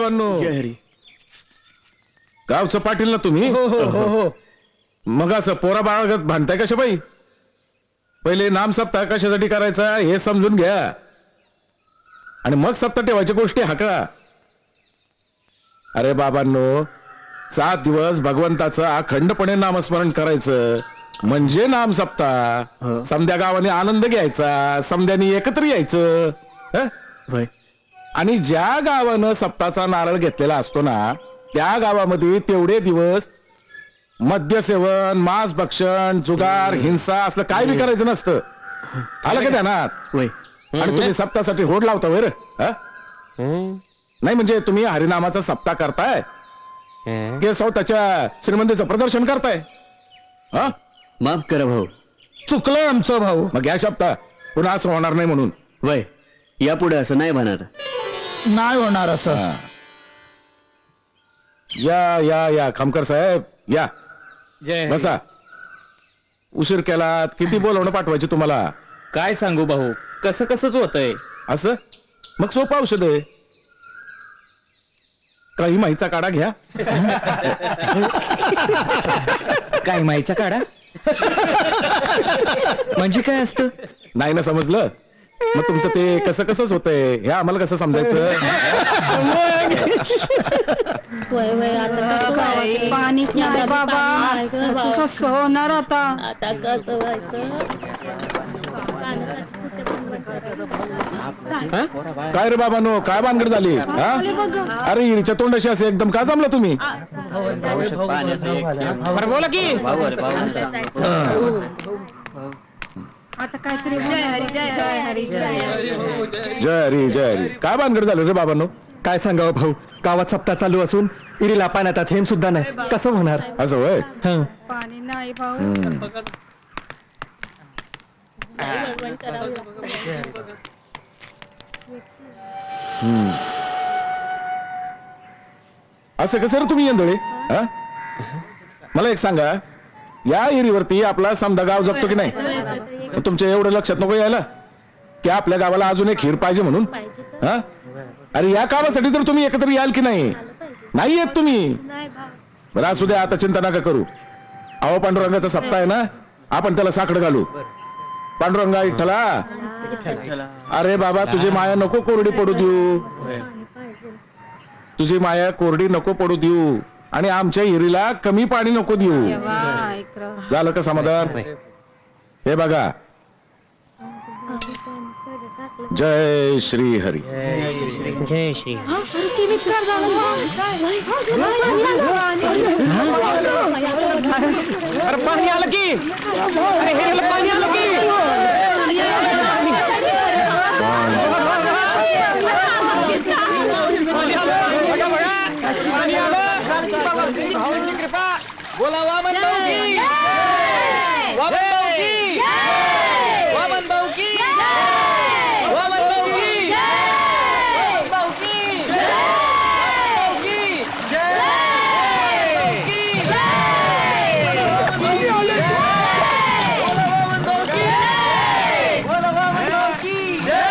बाबांनो. जय हरी. गावचं पाटील ना तुम्ही? हो हो हो हो. मग असं पोरा बाळगत भांडताय कशा बाई? पहिले नाम सप्ताह कशासाठी करायचा हे समजून घ्या आणि मग सप्ताह ठेवायच्या गोष्टी हाका. अरे बाबांनो, 7 दिवस भगवंताचं अखंडपणे नामस्मरण करायचं म्हणजे नाम सप्ताह. समद्या गावाने आनंद घ्यायचा, समद्यानी एकत्र यायचं. होय. आणि ज्या गावानं सप्ताचा नारळ घेतलेला असतो ना त्या गावामध्ये तेवढे दिवस मद्यसेवन, मांस भक्षण, जुगार, हिंसा असलं काय बी करायचं नसतं. आलं का ध्यानात? होय. आणि तुम्ही सप्तासाठी होड लावता वर नाही म्हणजे तुम्ही हरिनामाचा सप्ताह करताय की स्वतःच्या श्रीमंतीचं प्रदर्शन करताय? हा, माफ करा भाऊ. चुकलं आमचं भाऊ. मग या सप्ताह पुन्हा असं होणार नाही म्हणून. वय यापुढे असं नाही होणार. नाही होणार असं. हा. या या या खामकर साहेब या बसा. उशीर केलात. किती बोलवणं पाठवायचे तुम्हाला? काय सांगू भाऊ, कसं कसंच होतंय. असं मग सोपं औषध आहे. काही माहीचा काढा घ्या. काय माईचा काढा म्हणजे काय असतं? नाही ना समजलं? मग तुमचं ते कसं कसंच होतंय हे आम्हाला कसं समजायचं? पाणीच नाही बाबा, कसं होणार आता? आता कसं व्हायचं? काय रे बाबांनो, काय भानगड झाली? हा, अरे हिरीच्या तोंडाशी असे एकदम का जमला तुम्ही? बरं बोला की. आता काहीतरी जय हरी जय हरी जय हरी. जय हरी जय हरी. काय भानगड झालं रे बाबांनो? काय सांगावं भाऊ, गावात सप्ताह चालू असून इरीला पाण्यात थेंब सुद्धा नाही. कसं होणार? असं होय. पाणी नाही भाऊ. असं कसं रे तुम्ही येंदळे? हा, मला एक सांगा, या एरीवरती आपला समदा गाव जगतो की नाही? तुमच्या एवढं लक्षात नको यायला की आपल्या गावाला अजून एक खीर पाहिजे म्हणून? हा, अरे या कामासाठी तर तुम्ही एकत्र याल की नाही? नाही येत तुम्ही. बरं असू द्या, आता चिंता नका करू. अहो पांडुरंगाचा सप्ताह आहे ना, आपण त्याला साखर घालू. पांडुरंगा विठ्ठला, अरे बाबा तुझी माया नको कोरडी पडू देऊ. तुझी माया कोरडी नको पडू देऊ आणि आमच्या हिरीला कमी पाणी नको देऊ. झालं का समाधान? हे बघा, जय श्री हरी. जय श्री. अरे पाणी आलं की. अरे हिरीला पाणी आलं की. बोला वामन भाऊ की. वामन भाऊ की. वामन भाऊ की. वामन भाऊ की. भाऊ की.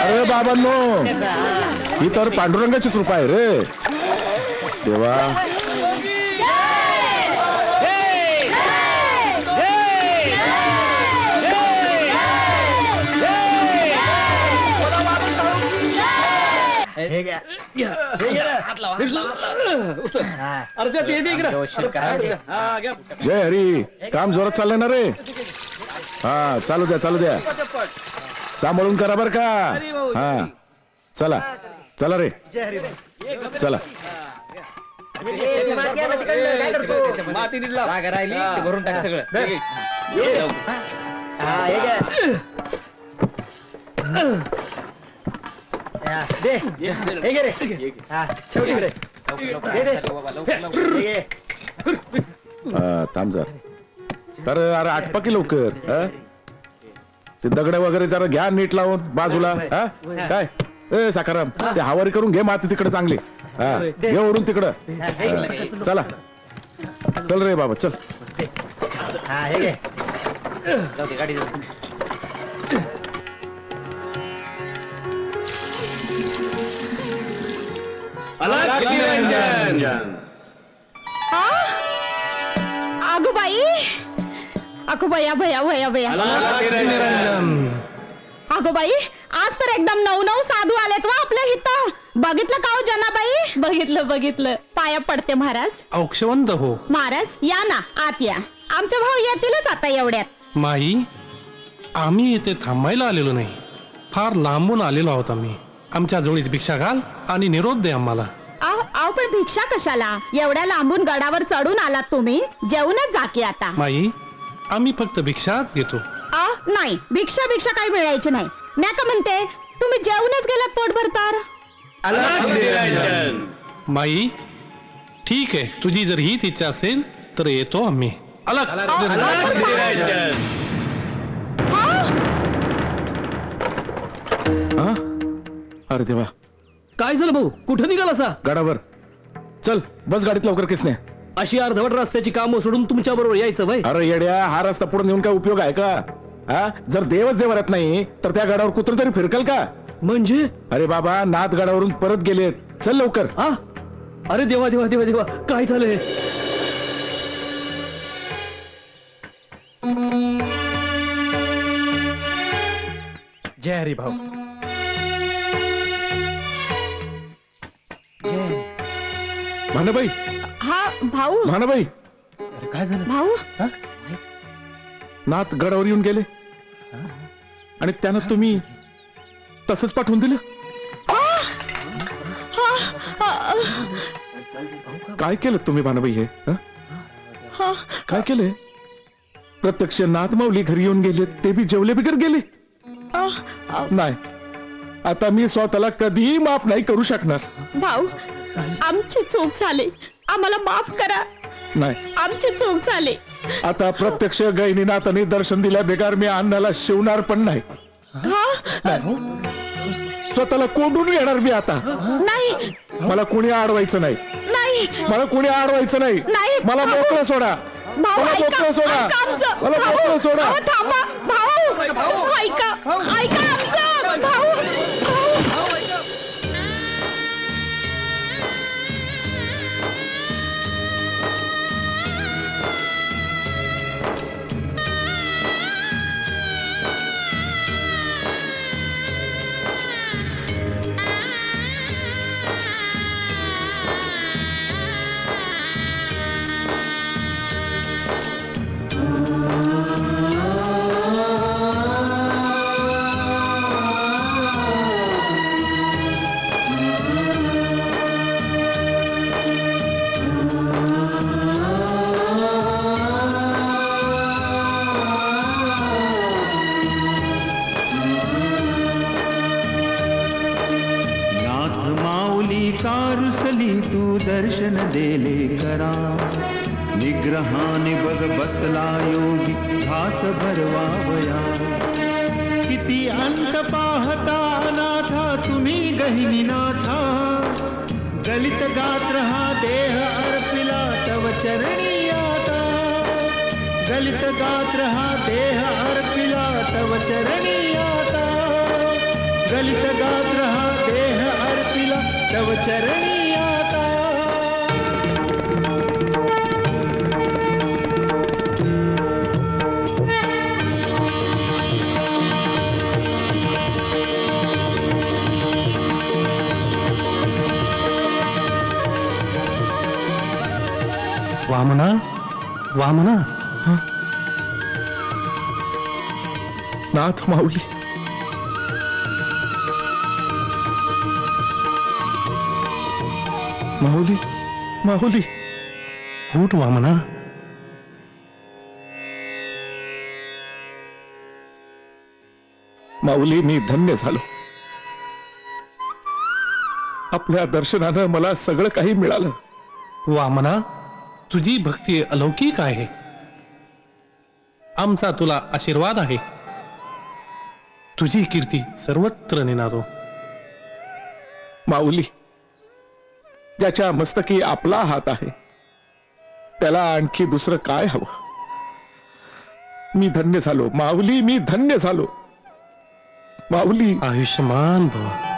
अरे बाबांनो, ही तर पांडुरंगाची कृपा आहे रे देवा. जय हरी. काम जोरात चाललंय ना रे? हा, चालू द्या चालू द्या. सांभाळून करा बर का. हा, चला चला रे, चला. जागा राहिली भरून टाक सगळं. थांब जर. अरे अरे आटपा की लवकर. ते दगड वगैरे जरा घ्या नीट लावून बाजूला. हा काय ए साखाराम, ते हावारी करून घे माती तिकडे चांगली. हा, घे ओढून तिकडं. चला चल रे बाबा चल. आला अगो बाई अगो भया भया भया भया अगो बाई आज तर एकदम नऊ साधू आलेत वा आपल्या इथं. बघितलं का हो जनाबाई? बघितलं बघितलं. पाया पडते महाराज. औक्षवंत हो महाराज या ना आत या. आमचे भाऊ येतीलच आता एवढ्यात. माई, आम्ही इथे थांबायला आलेलो नाही, फार लांबून आलेलो आहोत आम्ही. आमच्या जोडीत भिक्षा घाल आणि निरोप दे आम्हाला. आव पण भिक्षा कशाला? एवढ्या लांबून गडावर चढून आलात तुम्ही, जेवणच जा की आता. माई, आम्ही फक्त भिक्षाच घेतो. नाही, भिक्षा भिक्षा काही मिळायची नाही. मी का म्हणते, तुम्ही जेवणच गेलात पोट भरतार. माई, ठीक आहे, तुझी जर हीच इच्छा असेल तर येतो आम्ही. अरे देवा, काय झालं भाऊ? कुठं निघाला असा? गडावर चल, बस गाडीत लवकर किसने. अशी अर्धवट रस्त्याची कामं सोडून तुमच्या बरोबर यायचं भाई? अरे येड्या, हा रस्ता पुढे नेऊन काय उपयोग आहे का? हा, जर देवच देवरात नाही तर त्या गडावर कुत्र तरी फिरकल का? म्हणजे? अरे बाबा, नाथ गडावरून परत गेलेत. चल लवकर. अरे देवा देवा देवा देवा, काय झालंय? जय हरी भाऊ. भानाबाई, हा भाऊ. भानाबाई, काय झालं? भाऊ नाथ गडावर येऊन गेले आणि त्यानं तुम्ही तसंच पाठवून दिलं. काय केलं तुम्ही भानाबाई हे? काय केलंय? प्रत्यक्ष नाथ माऊली घरी येऊन गेले, ते बी जेवले बिगर गेले. नाही, आता मी स्वतःला कधीही माफ नाही करू शकणार. भाऊ, आमची चूक झाली, आम्हाला माफ करा. नाही, आमची चूक झाली. आता प्रत्यक्ष गैनीनाथाने दर्शन दिल्या बेकार मी अन्नाला शिवणार पण नाही. स्वतःला कोंडून येणार मी आता. नाही मला कोणी अडवायचं नाही. नाही मला कोणी अडवायचं नाही. नाही. मला मोकळं सोडा. भाऊ, मला ऐका, मोकळं सोडा. ऐका आमचं. मला भाऊ, मोकळं सोडा. अहो, थांबा भाऊ. ऐका ऐका आमचं भाऊ. कारुसली तू दर्शन देले करा. निग्रहाने बघ बसला योगी घास भरवावया. किती अंत पाहता नाथा तुम्ही गहिनीनाथा. गलित गात्र हा देह अर्पिला तव चरणी आता. गलित गात्र हा देह अर्पिला तव चरणी आता. गलित गात्र हा देह अर्पिला तव चरणी आता. वामना, वामना. नाथ माऊली, माऊली, माऊली. उठ वामना. माऊली, मी धन्य झालो. आपल्या दर्शनानं मला सगळं काही मिळालं. वामना, तुझी भक्ती अलौकिक आहे. आमचा तुला आशीर्वाद आहे. तुझी कीर्ती सर्वत्र निनादो. माऊली, ज्याच्या मस्तकी आपला हात आहे त्याला आणखी दुसरं काय हवं? मी धन्य झालो माऊली, मी धन्य झालो माऊली. आयुष्यमान भव.